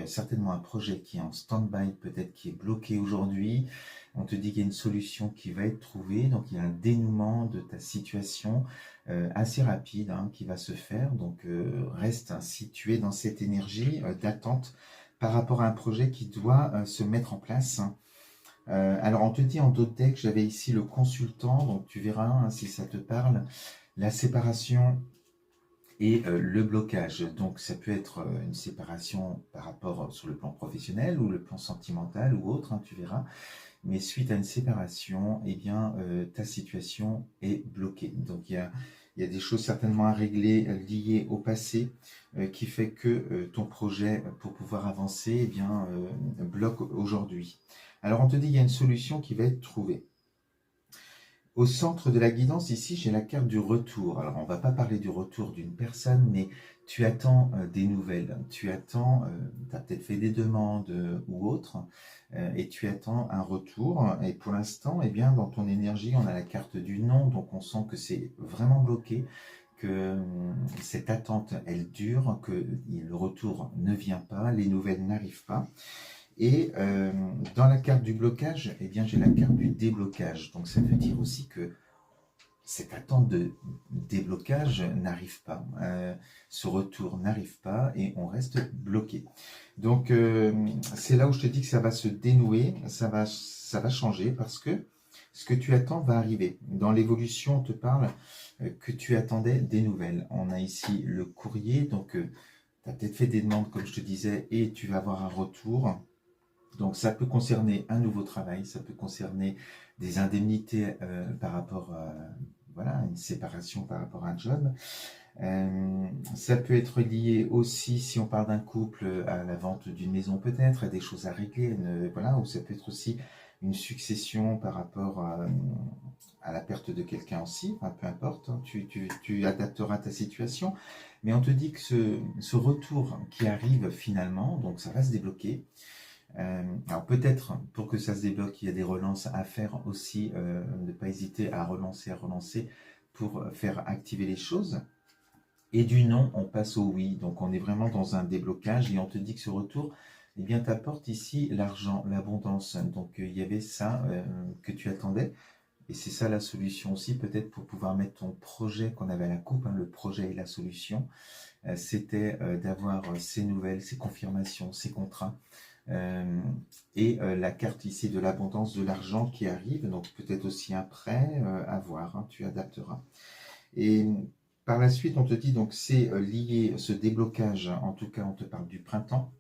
certainement un projet qui est en stand-by, peut-être qui est bloqué aujourd'hui. On te dit qu'il y a une solution qui va être trouvée, donc il y a un dénouement de ta situation assez rapide qui va se faire. Donc reste situé dans cette énergie d'attente par rapport à un projet qui doit se mettre en place. Alors on te dit en d'autres decks, j'avais ici le consultant, donc tu verras si ça te parle, la séparation et le blocage. Donc ça peut être une séparation par rapport sur le plan professionnel ou le plan sentimental ou autre, tu verras. Mais suite à une séparation, eh bien ta situation est bloquée. Donc il y a des choses certainement à régler liées au passé qui fait que ton projet pour pouvoir avancer eh bien, bloque aujourd'hui. Alors on te dit qu'il y a une solution qui va être trouvée. Au centre de la guidance, ici, j'ai la carte du retour. Alors, on ne va pas parler du retour d'une personne, mais tu attends des nouvelles. Tu attends, tu as peut-être fait des demandes ou autres, et tu attends un retour. Et pour l'instant, eh bien, dans ton énergie, on a la carte du non, donc on sent que c'est vraiment bloqué, que cette attente, elle dure, que le retour ne vient pas, les nouvelles n'arrivent pas. Et dans la carte du blocage, eh bien, j'ai la carte du déblocage. Donc ça veut dire aussi que cette attente de déblocage n'arrive pas. Ce retour n'arrive pas et on reste bloqué. Donc c'est là où je te dis que ça va se dénouer, ça va changer parce que ce que tu attends va arriver. Dans l'évolution, on te parle que tu attendais des nouvelles. On a ici le courrier, donc tu as peut-être fait des demandes, comme je te disais, et tu vas avoir un retour. Donc ça peut concerner un nouveau travail, ça peut concerner des indemnités par rapport à voilà, une séparation par rapport à un job. Ça peut être lié aussi, si on parle d'un couple, à la vente d'une maison peut-être, à des choses à régler, voilà, ou ça peut être aussi une succession par rapport à la perte de quelqu'un aussi, enfin, peu importe, tu adapteras ta situation. Mais on te dit que ce retour qui arrive finalement, donc ça va se débloquer. Alors peut-être pour que ça se débloque, il y a des relances à faire aussi, ne pas hésiter à relancer pour faire activer les choses. Et du non, on passe au oui. Donc on est vraiment dans un déblocage et on te dit que ce retour, eh bien, t'apporte ici l'argent, l'abondance. Donc il y avait ça que tu attendais. Et c'est ça la solution aussi, peut-être pour pouvoir mettre ton projet qu'on avait à la coupe, le projet et la solution. C'était d'avoir ces nouvelles, ces confirmations, ces contrats. Et la carte ici de l'abondance, de l'argent qui arrive, donc peut-être aussi un prêt à voir, tu adapteras. Et par la suite, on te dit donc c'est lié, ce déblocage, en tout cas on te parle du printemps,